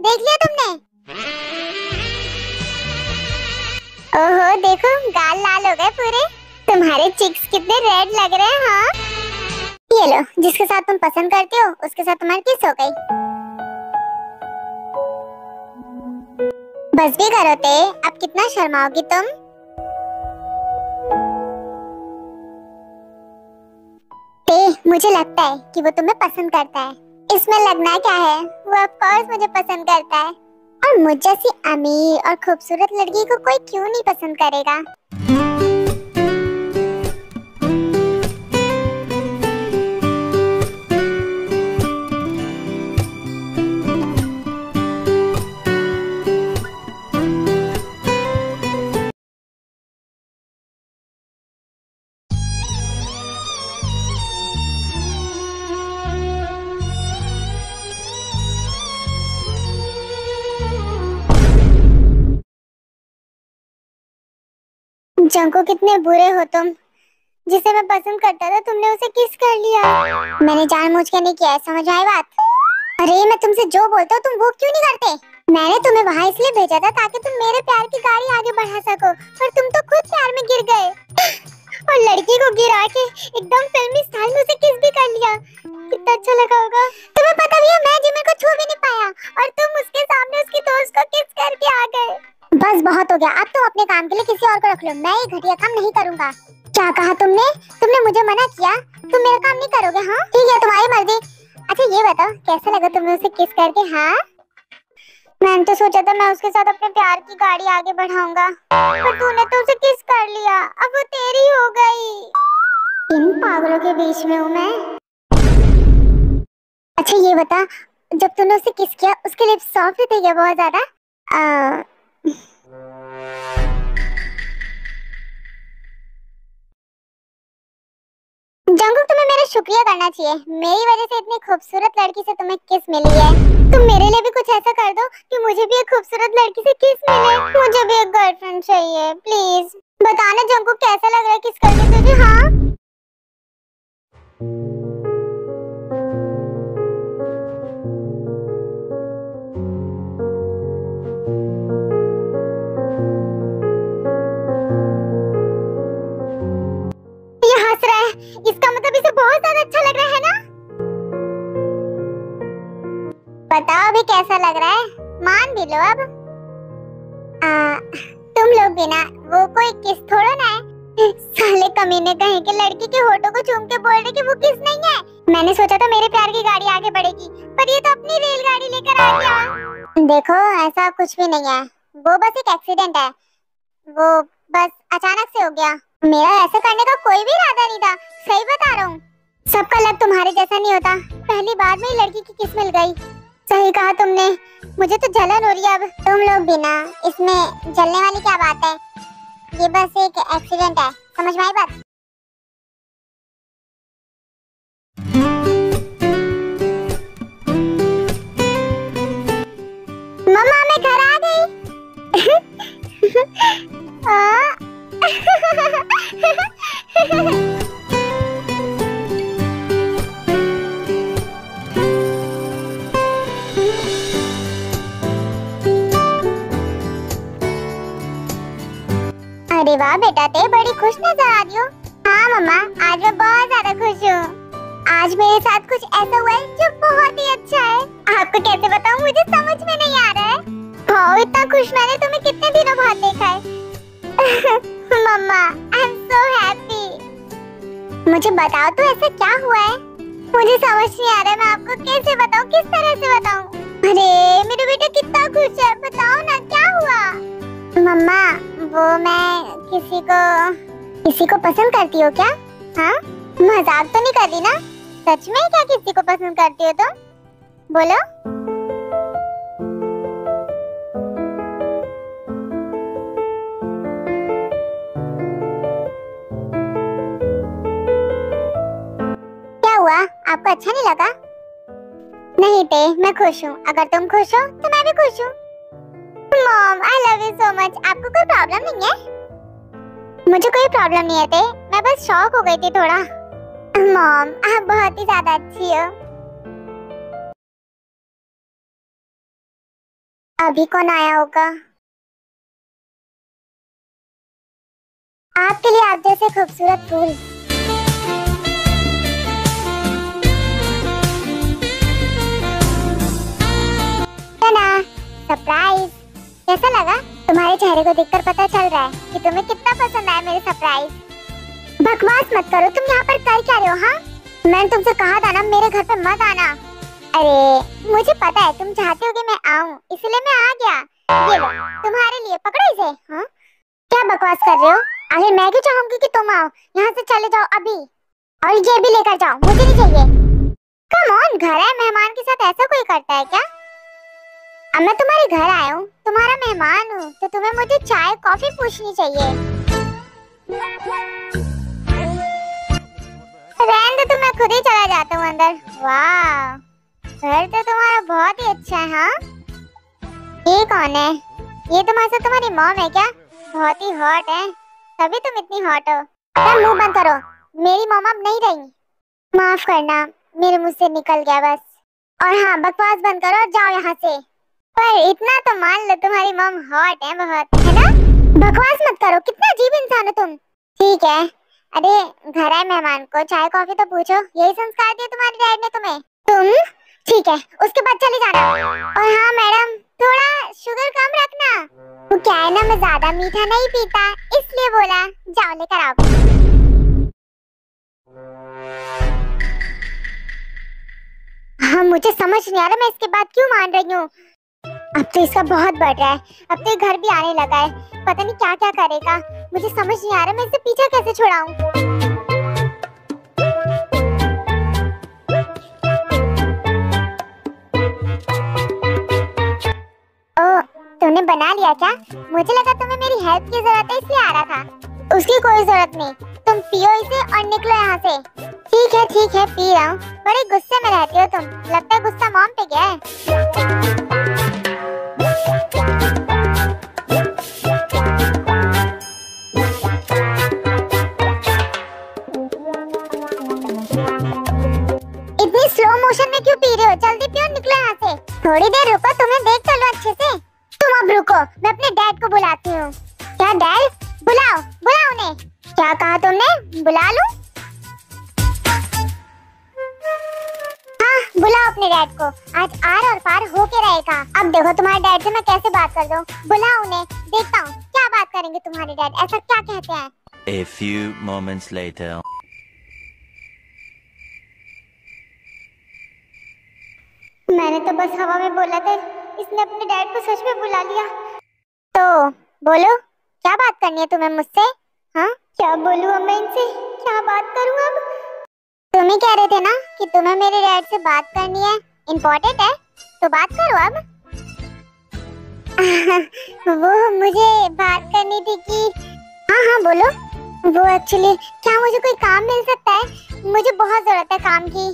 देख लिया तुमने? ओहो देखो, गाल लाल हो गए पूरे। तुम्हारे चिक्स कितने रेड लग रहे हैं। हाँ ये लो, जिसके साथ तुम पसंद करते हो उसके साथ तुम्हारी किस हो गई। बस भी करो ते, अब कितना शर्माओगी तुम। ते मुझे लगता है कि वो तुम्हें पसंद करता है। इसमें लगना क्या है, वो ऑफ कोर्स मुझे पसंद करता है। और मुझ जैसी अमीर और खूबसूरत लड़की को कोई क्यों नहीं पसंद करेगा। जंको कितने बुरे हो तुम। जिसे मैं पसंद करता था तुमने उसे किस कर लिया। मैंने जानबूझ के नहीं किया है, समझ आई बात। अरे मैं तुमसे जो बोलता हूँ तुम वो क्यों नहीं करते। मैंने तुम्हें वहाँ इसलिए भेजा था ताकि तुम मेरे प्यार की गाड़ी आगे बढ़ा सको, पर तुम तो खुद प्यार में गिर गए और लड़की को गिरा के एकदम फिल्मी स्टाइल में उसे किस भी कर लिया। कितना अच्छा लगा होगा। तुम्हें पता भी है मैं जिमिन को छू भी नहीं पाया और तुम उसके सामने उसकी दोस्त को किस करके आ गए। बस बहुत हो गया, अब तुम अपने काम के लिए किसी और को रख लो। मैं ये घटिया काम नहीं करूँगा। क्या कहा तुमने? तुमने मुझे मना किया, तुम मेरा काम नहीं करोगे। हाँ ठीक है, तुम्हारी मर्जी। अच्छा ये बताओ कैसा लगा तुम्हें उसे किस करके। हाँ मैंने तो सोचा था मैं उसके साथ अपने प्यार की गाड़ी आगे बढ़ाऊंगा, पर तूने तो उसे किस कर लिया, अब वो तेरी हो गई। इन पागलों के बीच में हूँ मैं। अच्छा ये बता, जब तूने उसे किस किया उसके लिप्स सॉफ्ट थे क्या बहुत ज्यादा? जंगुक तुम्हें मेरा शुक्रिया करना चाहिए। मेरी वजह से इतनी खूबसूरत लड़की से तुम्हें किस मिली है। तुम मेरे लिए भी कुछ ऐसा कर दो कि मुझे भी एक खूबसूरत लड़की से किस मिले। मुझे भी एक गर्लफ्रेंड चाहिए प्लीज। बताना जंगुक कैसा लग रहा है किस करके तुझे। हाँ ये हंस रहा है, इसका मतलब इसे बहुत ज्यादा अच्छा लग रहा है ना। बताओ अभी कैसा लग रहा है, मान भी लो अब। तुम लोग भी ना, वो कोई किस थोड़ा ना है। साले कमीने कहीं के लड़की के होठों को चूम के बोल रहे कि वो किस नहीं है। मैंने सोचा था मेरे प्यार की गाड़ी आगे बढ़ेगी, पर ये तो अपनी रेलगाड़ी लेकर आ गया। देखो ऐसा कुछ भी नहीं है, वो बस एक एक्सीडेंट है। वो बस अचानक से हो गया। मेरा ऐसा करने का कोई भी इरादा नहीं था, सही बता रहा हूँ। सबका लक तुम्हारे जैसा नहीं होता, पहली बार में ही लड़की की किस मिल गई। सही कहा तुमने, मुझे तो जलन हो रही है अब। तुम लोग भी ना, इसमें जलने वाली क्या बात है, ये बस एक एक्सीडेंट है, समझ में आई बात। मम्मा मैं घर आ गई। अरे वाह बेटा, ते बड़ी खुश नजर आ रही हो। हाँ मम्मा, आज मैं बहुत ज्यादा खुश हूँ। आज मेरे साथ कुछ ऐसा हुआ है जो बहुत ही अच्छा है। आपको कैसे बताऊँ, मुझे समझ में नहीं आ रहा है। हाँ इतना खुश मैंने तुम्हें कितने दिनों बाद देखा है। मम्मा आई एम सो हैप्पी। मुझे बताओ तो ऐसा क्या हुआ है, मुझे समझ नहीं आ रहा है। मैं आपको कैसे बताऊँ, किस तरह से बताऊँ। अरे मेरा बेटा कितना खुश है, बताओ ना क्या हुआ। मम्मा वो मैं किसी को पसंद करती हो क्या? हाँ मजाक तो नहीं कर रही ना, सच में क्या किसी को पसंद करती हो तुम? बोलो। क्या हुआ, आपको अच्छा नहीं लगा? नहीं ते, मैं खुश हूँ। अगर तुम खुश हो तो मैं भी खुश हूँ। Mom I love you so much. आपको कोई प्रॉब्लम नहीं है? मुझे कोई प्रॉब्लम नहीं है ते, मैं बस शॉक हो गई थी थोड़ा। मॉम आप बहुत ही ज्यादा अच्छी हो। अभी कौन आया होगा? आपके लिए आप जैसे खूबसूरत फूल। सरप्राइज कैसा लगा? तुम्हारे चेहरे को देखकर पता चल रहा है कि तुम्हें कितना पसंद आया मेरे सरप्राइज। बकवास मत करो, तुम यहाँ पर कर क्या रहे हो? हाँ, मैंने तुमसे कहा था ना मेरे घर पे मत आना। अरे मुझे पता है तुम चाहते हो कि मैं आऊँ, इसलिए मैं आ गया। ये लो तुम्हारे लिए, पकड़ो इसे। हाँ क्या बकवास कर रहे हो? आखिर मैं क्यों चाहूंगी कि तुम आओ? यहाँ से चले जाओ अभी, और ये भी लेकर जाओ, मुझे नहीं चाहिए। कम ऑन, घर है, मेहमान के साथ ऐसा कोई करता है क्या? अब मैं तुम्हारे घर आया हूँ, तुम्हारा मेहमान हूँ, तो तुम्हें मुझे चाय कॉफी पूछनी चाहिए। रहने दो, तो मैं खुद ही चला जाता हूँ अंदर। वाह, घर तो तुम्हारा बहुत ही अच्छा है। हाँ, ये कौन है? ये तुम्हारे साथ तुम्हारी मॉम है क्या? बहुत ही हॉट है, तभी तुम इतनी हॉट हो। अब मुंह बंद करो, मेरी मॉम अब नहीं रही। माफ करना, मेरे मुंह से निकल गया बस। और हाँ, बकवास बंद करो और जाओ यहाँ से। पर इतना तो मान लो तुम्हारी मॉम हॉट है बहुत, है ना? बकवास मत करो, कितना अजीब इंसान हो तुम। ठीक है, अरे घर आए मेहमान को चाय कॉफी तो पूछो, यही संस्कार दिए तुम्हारे डैड ने तुम्हें। तुम ठीक है, उसके बाद चले जाना। और हाँ मैडम, थोड़ा शुगर कम रखना। वो क्या है ना, मैं ज्यादा मीठा नहीं पीता, इसलिए बोला। जाओ लेकर आओ। हाँ, मुझे समझ नहीं आ रहा मैं इसके बाद क्यों मान रही हूँ। अब तो इसका बहुत बढ़ रहा है, अब तो ये घर भी आने लगा है, पता नहीं क्या क्या करेगा। मुझे समझ नहीं आ रहा मैं इसे पीछे कैसे छुड़ाऊं। ओ, तुमने बना लिया क्या? मुझे लगा तुम्हें मेरी हेल्प की जरूरत है इसलिए आ रहा था। उसकी कोई जरूरत नहीं, तुम पियो इसे और निकलो यहाँ से। ठीक है पी रहा हूँ। बड़े गुस्से में रहती हो तुम, लगता है गुस्सा मॉम पे गया है। इतनी स्लो मोशन में क्यों पी रहे हो? जल्दी पियो, निकलो यहाँ से। थोड़ी देर रुको, तुम्हें देख तो लो अच्छे से। तुम अब रुको, मैं अपने डैड को बुलाती हूँ। क्या डैड? बुलाओ उन्हें। क्या कहा तुमने? बुला लूं? हाँ, बुलाओ अपने डैड को, आज आर और पार होके रहेगा। अब देखो तुम्हारे डैड से मैं कैसे बात कर दूं। बुलाओ उन्हें, देखता हूँ क्या बात करेंगे तुम्हारे डैड, ऐसा क्या कहते हैं। A few moments later. मैंने तो बस हवा में बोला था, इसने अपने डैड को सच में बुला लिया। तो बोलो, क्या बात करनी है तुम्हें मुझसे? हाँ, क्या बोलूं अब मैं इनसे, क्या बात करूं अब? तुम ही कह रहे थे ना कि तुम्हें मेरे डैड से बात करनी है, इम्पोर्टेंट है, तो बात करो अब। वो मुझे बात करनी थी कि हाँ बोलो। वो एक्चुअली, क्या मुझे कोई काम मिल सकता है? मुझे बहुत जरूरत है काम की।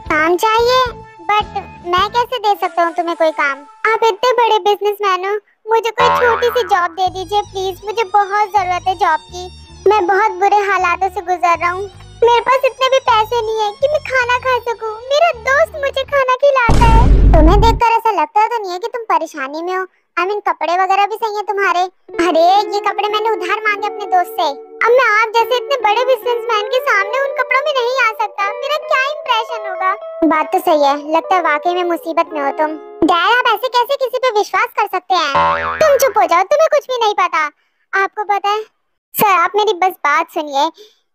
काम चाहिए, बट मैं कैसे दे सकता हूँ तुम्हें कोई काम? आप इतने बड़े बिजनेसमैन हो, मुझे कोई छोटी सी जॉब दे दीजिए प्लीज, मुझे बहुत जरूरत है जॉब की। मैं बहुत बुरे हालातों से गुजर रहा हूँ, मेरे पास इतने भी पैसे नहीं है कि मैं खाना खा सकूं। मेरा दोस्त मुझे खाना खिलाता है। तुम्हें देखकर ऐसा लगता तो नहीं है कि तुम परेशानी में हो? आई मीन कपड़े वगैरह भी सही है तुम्हारे। अरे ये कपड़े मैंने उधार मांगे अपने दोस्त से। अब मैं आप जैसे इतने बड़े बिजनेसमैन के सामने उन कपड़ों में नहीं आ सकता, मेरा क्या इंप्रेशन होगा? बात तो सही है, लगता है वाकई में मुसीबत में हो तुम। डैड, आप ऐसे कैसे किसी पे विश्वास कर सकते हैं? तुम चुप हो जाओ, तुम्हें कुछ भी नहीं पता। आपको पता है सर, आप मेरी बस बात सुनिए।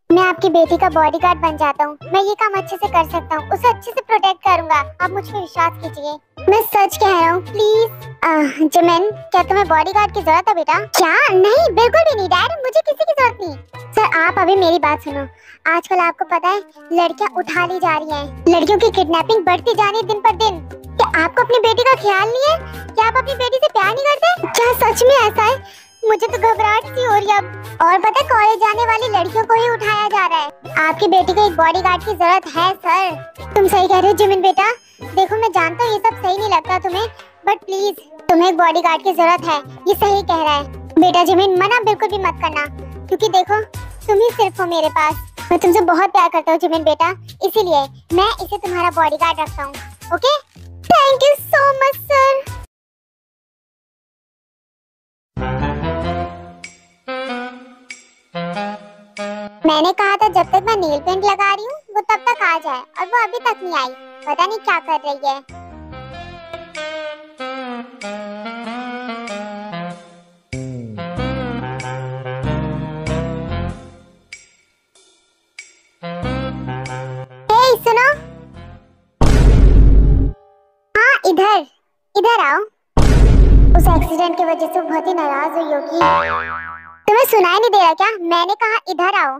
मैं आपकी बेटी का बॉडीगार्ड बन जाता हूँ, मैं ये काम अच्छे से कर सकता हूँ, उसे अच्छे से प्रोटेक्ट करूंगा। आप मुझ पे विश्वास कीजिए, मैं सच कह रहा हूँ प्लीज। जिमिन, क्या तुम्हें बॉडीगार्ड की जरूरत है बेटा? क्या? नहीं, बिल्कुल भी नहीं डैड, मुझे किसी की जरूरत नहीं। सर आप अभी मेरी बात सुनो। आजकल आपको पता है लड़कियाँ उठा ली जा रही हैं, लड़कियों की किडनैपिंग बढ़ती जा रही है दिन पर दिन। क्या आपको अपनी बेटी का ख्याल नहीं है? क्या आप अपनी बेटी से प्यार नहीं करते? क्या सच में ऐसा है? मुझे तो घबराहट सी हो रही है अब। और पता है कॉलेज जाने वाली लड़कियों को ही उठाया जा रहा है। आपकी बेटी को एक बॉडीगार्ड की जरूरत है सर। तुम सही कह रहे हो जिमिन बेटा। देखो मैं जानता हूँ ये सब सही नहीं लगता तुम्हें, बट प्लीज तुम्हें एक बॉडीगार्ड की जरूरत है, ये सही कह रहा है बेटा। जिमिन मना बिल्कुल भी मत करना, क्योंकि देखो तुम ही सिर्फ हो मेरे पास। मैं तुमसे बहुत प्यार करता हूँ जिमिन बेटा, इसीलिए मैं इसे तुम्हारा बॉडीगार्ड रखता हूँ। Okay, thank you so much sir. Nail paint लगा रही हूँ, वो तब तक आ जाए, और वो अभी तक नहीं आई। पता नहीं क्या कर रही है। हे सुनो, हाँ इधर इधर आओ। उस एक्सीडेंट की वजह से बहुत ही नाराज हुई होगी। तुम्हें सुनाई नहीं दे रहा क्या? मैंने कहा इधर आओ।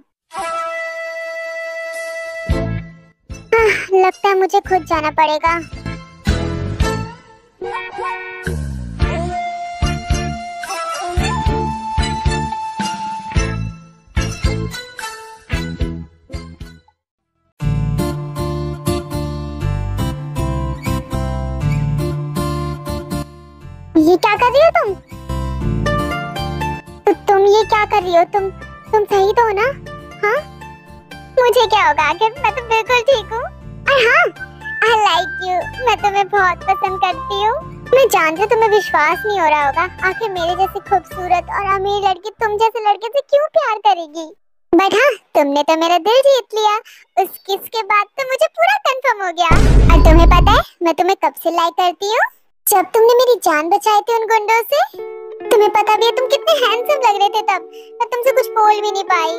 लगता है मुझे खुद जाना पड़ेगा। ये क्या कर रही हो तुम? तुम ये क्या कर रही हो? तुम सही तो हो ना? हाँ, मुझे क्या होगा आखिर, मैं तो बिल्कुल ठीक हूँ। और हाँ, I like you, मैं तुम्हें बहुत पसंद करती हूँ। मैं जानती हूँ तुम्हें विश्वास नहीं हो रहा होगा, आखिर मेरे जैसी खूबसूरत और अमीर लड़की तुम जैसे लड़के से क्यों प्यार करेगी। बट हाँ, तुमने तो मेरा दिल जीत लिया। उस किस के बाद तो मुझे पूरा कंफर्म हो गया। और तुम्हें पता है मैं तुम्हें कब से लाइक करती हूँ? जब तुमने मेरी जान बचाई थी उन गुंडों से। तुम्हें पता भी है तुम कितने हैंडसम लग रहे थे तब, मैं तुमसे कुछ बोल भी नहीं पाई।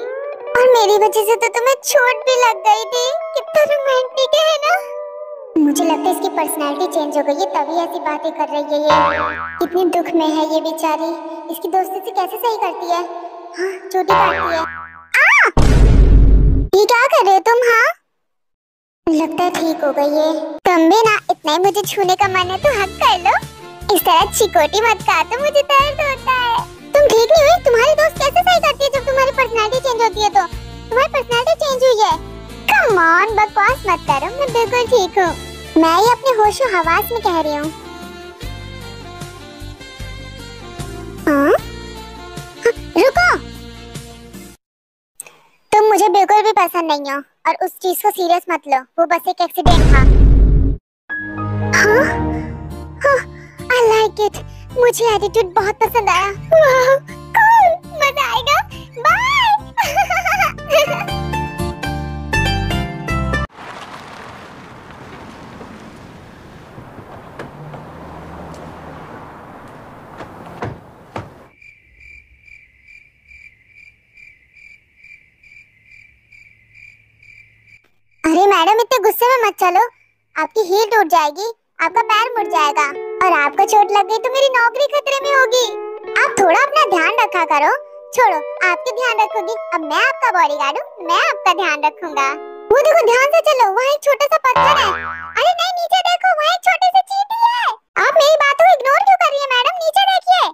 और मेरी वजह से तो तुम्हें चोट भी लग गई थी। कितना रोमांटिक है ना? मुझे लगता है इसकी पर्सनालिटी चेंज हो गई है, तभी ऐसी बातें कर रही है ये। कितने दुख में है ये बेचारी। इसकी दोस्ती से कैसे सही करती है? हाँ, चोटी काटती है। ये क्या कर रहे हो तुम? हाँ, लगता है ठीक हो गई है। तुम भी ना, इतना ही मुझे छूने का मन है तो हक कर लो। इस तरह चिकोटी मत काटो, मुझे दर्द होता है। तुम ठीक नहीं हुई? तुम्हारी दोस्त कैसे सही करती है जब तुम्हारी पर्सनालिटी चेंज होती है? तो तुम्हारी पर्सनालिटी चेंज हुई है। कम ऑन, बकवास मत करो, मैं बिल्कुल ठीक हूँ। मैं ये अपने होशो हवास में कह रही हूँ। हाँ? रुको, तुम मुझे बिल्कुल भी पसंद नहीं हो और उस चीज को सीरियस मत लो, वो बस एक एक्सीडेंट था। हाँ? हाँ, I like it. मुझे एटीट्यूड बहुत पसंद आया। वाह, cool, मजा आएगा। बाय। अरे मैडम, इतने गुस्से में मत चलो, आपकी हील टूट जाएगी, आपका पैर मुड़ जाएगा और आपको चोट लग गई तो मेरी नौकरी खतरे में होगी। आप थोड़ा अपना ध्यान रखा करो। छोड़ो, आपके ध्यान रखोगी, अब मैं आपका बॉडीगार्ड हूँ, मैं आपका ध्यान रखूंगा। वो देखो, ध्यान से चलो, वहाँ एक छोटा सा पत्थर है। अरे नहीं, नीचे देखो, वहाँ एक छोटी सी चींटी है। आप मेरी बातों को इग्नोर क्यों कर रही है मैडम? नीचे देखिए।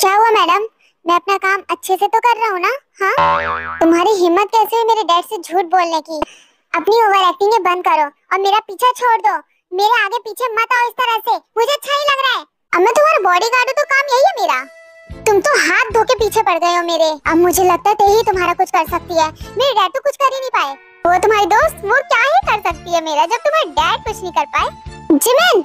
क्या हुआ मैडम? मैं अपना काम अच्छे से तो कर रहा हूँ ना? हाँ? तुम्हारी हिम्मत कैसे है मेरे डैड से झूठ बोलने की? अपनी ओवर एक्टिंग बंद करो और मेरा पीछा छोड़ दो। मेरे आगे पीछे मत आओ इस तरह से, मुझे अच्छा नहीं लग रहा है। अब मैं तुम्हारा बॉडीगार्ड हूँ तो काम यही है मेरा। तुम तो हाथ धो के पीछे पड़ गए हो मेरे। अब मुझे लगता है तेरी तुम्हारा कुछ कर सकती है। मेरे डैड तो कुछ कर ही नहीं पाए। वो तुम्हारी दोस्त, वो क्या ही कर सकती है मेरा, जब तुम्हारे डैड कुछ नहीं कर पाए। जिमिन,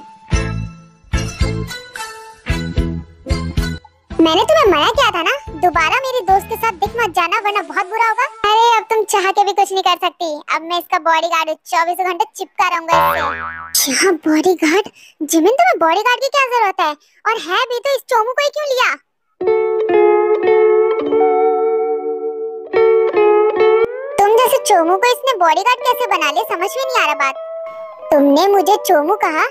मैंने तुम्हें मना किया था ना, दोबारा मेरी दोस्त के साथ दिख मत जाना वरना बहुत बुरा होगा। अरे अब तुम चाह के भी कुछ नहीं कर सकती। अब मैं इसका बॉडीगार्ड 24 घंटे चिपका रहूंगा इससे। क्या बॉडीगार्ड? जिमिन, तुम्हें बॉडीगार्ड की क्या जरूरत है? और है भी तो इस चोमू को ही क्यों लिया? तुम जैसे चोमू को इसने बॉडीगार्ड कैसे बना लिया, समझ में नहीं आ रहा बात। तुमने मुझे चोमू कहा?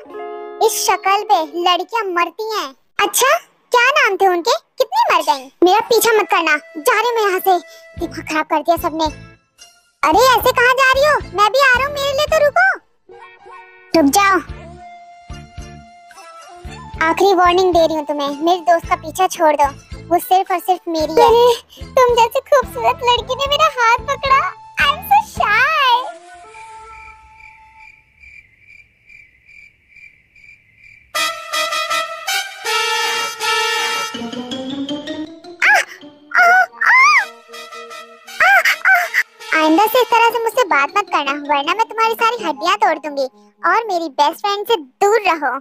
इस शक्ल पे लड़कियां मरती हैं। अच्छा, क्या नाम थे उनके? कितनी मर गईं? मेरा पीछा मत करना, जा रही हूँ यहाँ से। दिमाग खराब कर दिया सबने। अरे ऐसे कहाँ जा रही हो? मैं भी आ रहा हूँ, मेरे लिए तो रुको। रुक जाओ, आखिरी वार्निंग दे रही हूँ तुम्हें, मेरी दोस्त का पीछा छोड़ दो, वो सिर्फ और सिर्फ मेरी है। तुम जैसे खूबसूरत लड़की ने मेरा हाथ पकड़ा। आई एम सो शाय। आइंदा से इस तरह से मुझसे बात मत करना, वरना मैं तुम्हारी सारी हड्डियां तोड़ दूंगी। और मेरी बेस्ट फ्रेंड से दूर रहो।